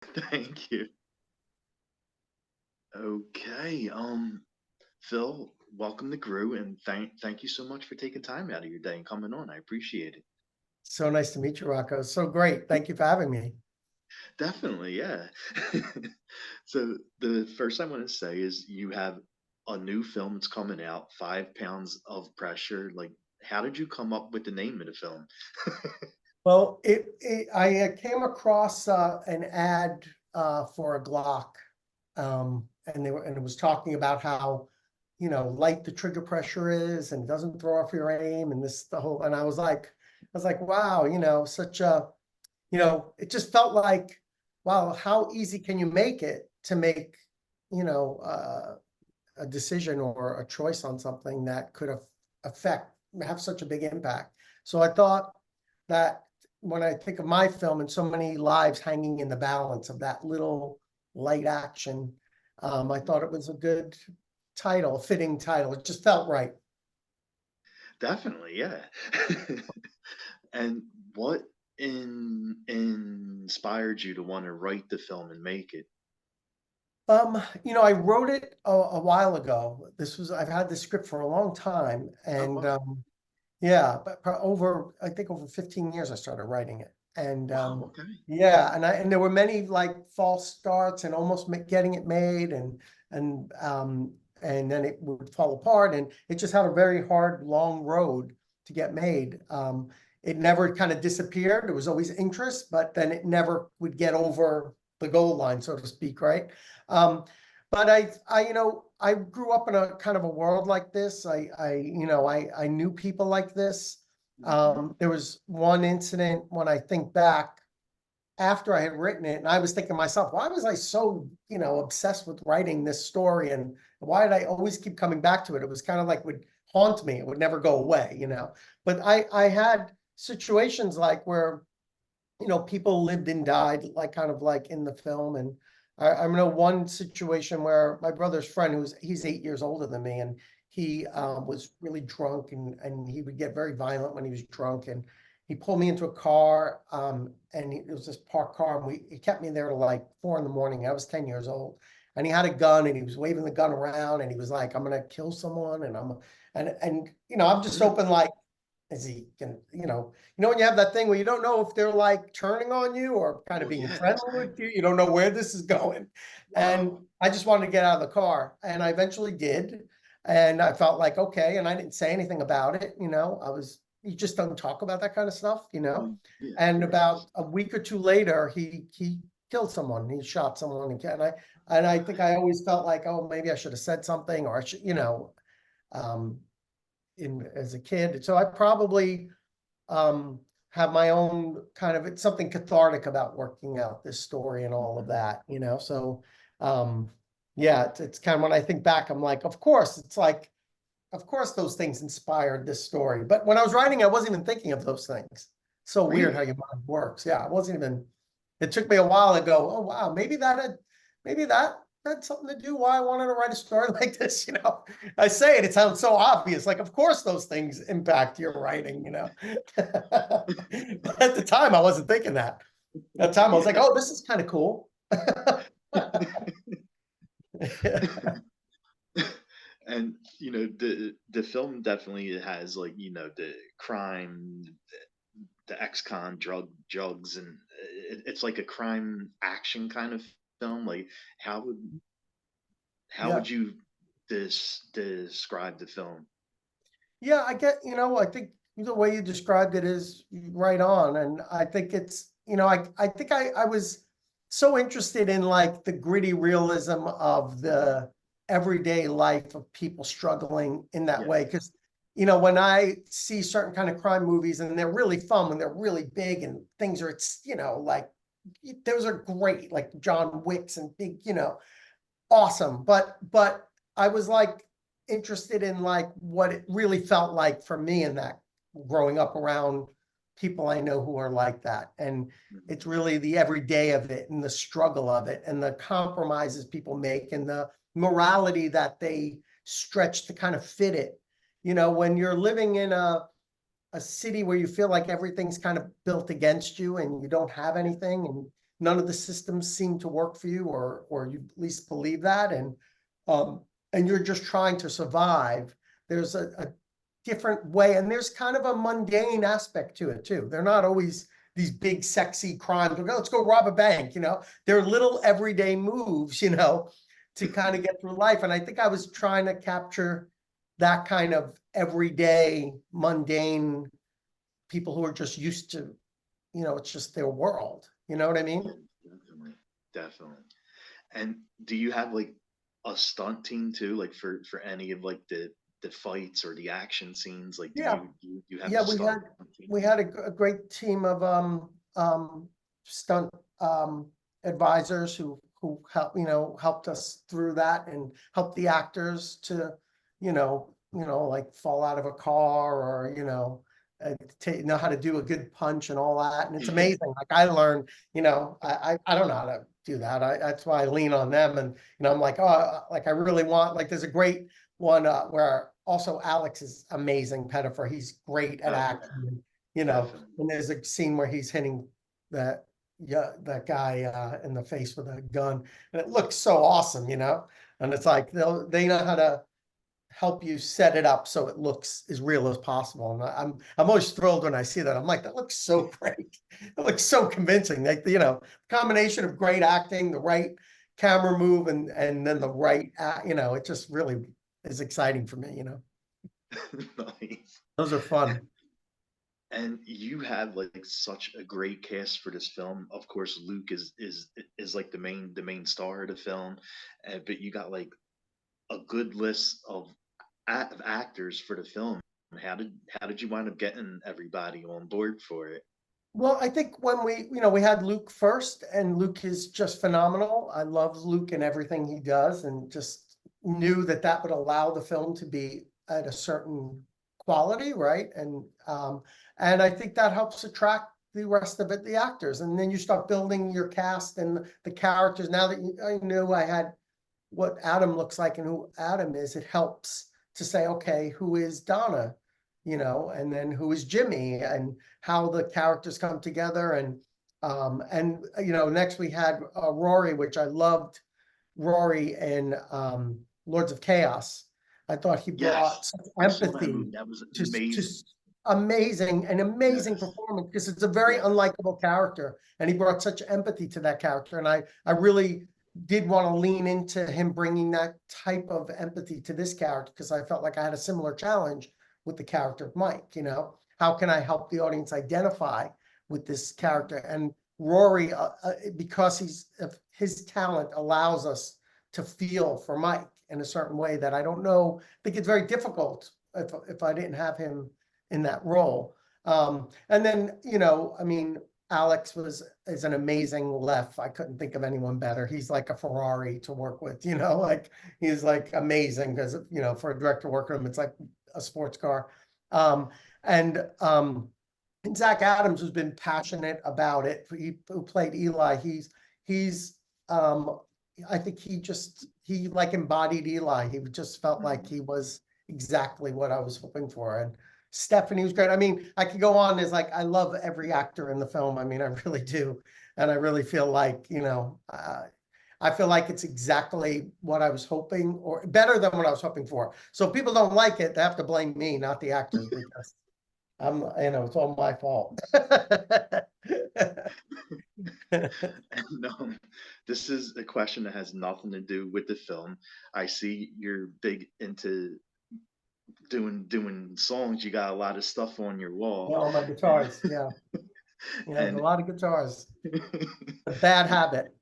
Thank you. Okay. Phil, welcome to Grue, and thank you so much for taking time out of your day and coming on. I appreciate it. So nice to meet you, Rocco. So great. Thank you for having me. Definitely, yeah. So the first I want to say is you have a new film that's coming out, 5 Pounds of Pressure. Like, how did you come up with the name of the film? Well, I came across an ad for a Glock, and it was talking about how, light the trigger pressure is and doesn't throw off your aim, and and I was like, wow, such a, it just felt like, wow, how easy can you make it to make, you know, uh, a decision or a choice on something that could affect, have such a big impact. So I thought that when I think of my film and so many lives hanging in the balance of that little light action, I thought it was a good title, fitting title. It just felt right. Definitely, yeah. And what inspired you to want to write the film and make it? I wrote it a while ago. I've had this script for a long time, Oh, and wow. yeah, but I think over 15 years I started writing it. And Wow, okay. yeah, and there were many like false starts and almost getting it made, and then it would fall apart, and it just had a very hard, long road to get made. It never kind of disappeared. There was always interest, but then it never would get over the goal line, so to speak, right? Um, but I grew up in a kind of a world like this. I knew people like this. Hmm. There was one incident when I think back after I had written it, and I was thinking to myself, why was I so, obsessed with writing this story, and why did I always keep coming back to it? It was kind of like would haunt me. It would never go away. But I had situations like where people lived and died, like kind of like in the film. And I know one situation where my brother's friend, he's 8 years older than me, and he was really drunk, and he would get very violent when he was drunk. And he pulled me into a car, it was this parked car, and he kept me there till like 4 in the morning. I was 10 years old. And he had a gun, and he was waving the gun around, and he was like, I'm gonna kill someone, I'm just hoping, like, is he can, when you have that thing where you don't know if they're like turning on you or kind of Well, being yeah, friendly with exactly. you. You don't know where this is going. And I just wanted to get out of the car. And I eventually did. And I felt like, okay. And I didn't say anything about it. You just don't talk about that kind of stuff. Well, yeah, of And course. about a week or two later, he killed someone. He shot someone. And I think I always felt like, oh, maybe I should have said something, or I should, um, as a kid. So I probably um, have my own kind of, it's something cathartic about working out this story and all of Mhm. that. So um, yeah, it's kind of, when I think back, I'm like, of course, it's like, of course those things inspired this story. But when I was writing, I wasn't even thinking of those things. So weird how Really? your mind works. Yeah, I wasn't even, it took me a while to go, oh wow, maybe that had something to do why I wanted to write a story like this. I say it, it sounds so obvious. Like, of course those things impact your writing. But at the time I wasn't thinking that. At the time I was like, Yeah. oh, this is kind of cool. And the film definitely has, like, the crime, the ex-con drugs, and it's like a crime action kind of film. Like, how would how Yeah. would you describe the film? Yeah, I think the way you described it is right on. And I think I think I was so interested in like the gritty realism of the everyday life of people struggling in that Yeah. way. Because, when I see certain kind of crime movies, and they're really fun when they're really big and things are, like, those are great, like John Wicks and big, awesome. But I was like interested in like what it really felt like for me in that, growing up around people I know who are like that. And Mhm. it's really the everyday of it and the struggle of it and the compromises people make and the morality that they stretch to kind of fit it. When you're living in a city where you feel like everything's kind of built against you and you don't have anything, and none of the systems seem to work for you, or you at least believe that, and you're just trying to survive. There's a different way, and there's kind of a mundane aspect to it too. They're not always these big sexy crimes. Let's go rob a bank, They're little everyday moves, to kind of get through life. And I think I was trying to capture that kind of everyday, mundane people who are just used to, it's just their world. You know what I mean? Definitely, definitely. And do you have like a stunt team too, like for any of like the fights or the action scenes? Like, do Yeah. you have Yeah, a we stunt had team? we had a great team of stunt advisors who helped us through that, and helped the actors to like fall out of a car, or know how to do a good punch and all that. And it's Yeah, amazing. Like, I learned, I don't know how to do that. That's why I lean on them. And I'm like, oh, like, I really want, like, there's a great one where also Alex is amazing. Pettyfer, he's great at oh yeah, acting. definitely. And there's a scene where he's hitting that that guy in the face with a gun, and it looks so awesome. And it's like they know how to help you set it up so it looks as real as possible. And I'm always thrilled when I see that. I'm like, that looks so great. It looks so convincing. Like, combination of great acting, the right camera move, and then the right, it just really is exciting for me. Nice. Those are fun. And you have like such a great cast for this film. Of course, Luke is like the main star of the film, but you got like a good list of actors for the film. How did you wind up getting everybody on board for it? Well, I think when we had Luke first, and Luke is just phenomenal. I love Luke and everything he does, and just knew that that would allow the film to be at a certain quality, right? And I think that helps attract the rest of it, the actors. And then you start building your cast and the characters. Now that I knew I had what Adam looks like and who Adam is, it helps to say, okay, who is Donna? And then who is Jimmy, and how the characters come together. And next we had Rory, which I loved. Rory in Lords of Chaos. I thought he brought Yes, such I saw that empathy movie. That was to amazing. an amazing Yes, performance, because it's a very yes. unlikable character, and he brought such empathy to that character. And I really did want to lean into him bringing that type of empathy to this character, because I felt like I had a similar challenge with the character of Mike. How can I help the audience identify with this character? And Rory, because his talent allows us to feel for Mike in a certain way that I don't know. I think it's very difficult if I didn't have him in that role. And then, I mean, Alex is an amazing left. I couldn't think of anyone better. He's like a Ferrari to work with, like, he's like amazing, because, for a director working with him, it's like a sports car. Um, and Zach Adams has been passionate about it. Who played Eli. He's I think he like embodied Eli. He just felt like Mhm. he was exactly what I was hoping for. And Stephanie was great. I mean, I could go on. There's like, I love every actor in the film. I mean, I really do. And I really feel like, I feel like it's exactly what I was hoping, or better than what I was hoping for. So if people don't like it, they have to blame me, not the actors, because it's all my fault. And this is a question that has nothing to do with the film. I see you're big into doing songs. You got a lot of stuff on your wall, All my and guitars, yeah. There's a and lot of guitars. A bad habit.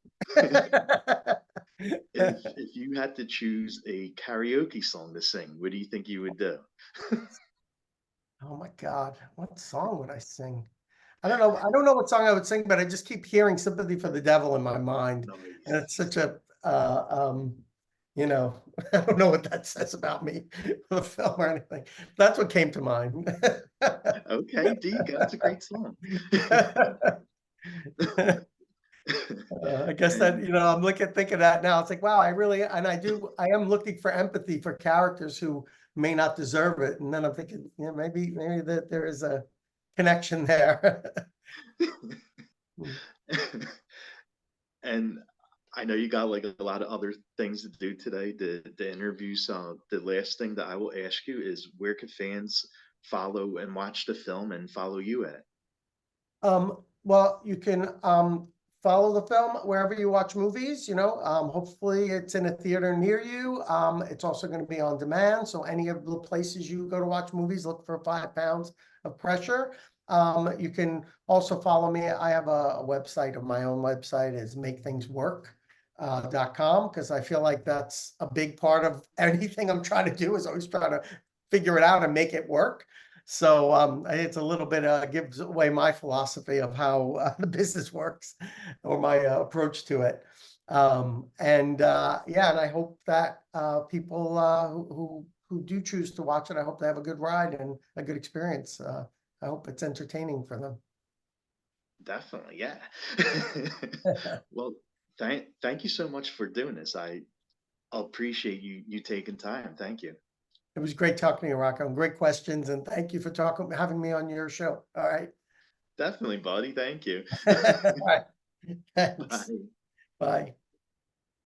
if you had to choose a karaoke song to sing, what do you think you would do? Oh my God, what song would I sing? I don't know. I don't know what song I would sing, but I just keep hearing "Sympathy for the Devil" in my mind, and it's Nice. such a, I don't know what that says about me, the film or anything. That's what came to mind. Okay, there you go. It's a great song. I guess that, And I'm thinking that now. It's like, wow, I am looking for empathy for characters who may not deserve it. And then I'm thinking, maybe that there is a connection there. And I know you got like a lot of other things to do today to interview. So the last thing that I will ask you is where can fans follow and watch the film and follow you at? Well, you can follow the film wherever you watch movies, hopefully it's in a theater near you. It's also going to be on demand. So any of the places you go to watch movies, look for 5 pounds of pressure. You can also follow me. I have a website of my own website is makethingswork.com, because I feel like that's a big part of anything I'm trying to do is always try to figure it out and make it work. So it's a little bit gives away my philosophy of how the business works or my approach to it. Yeah, and I hope that people who do choose to watch it, I hope they have a good ride and a good experience. I hope it's entertaining for them. Definitely, yeah. Well, thank you so much for doing this. I appreciate you taking time. Thank you. It was great talking to you, Rocco, and great questions. And thank you for having me on your show. All right. Definitely, buddy. Thank you. All right. Thanks. Bye. Bye.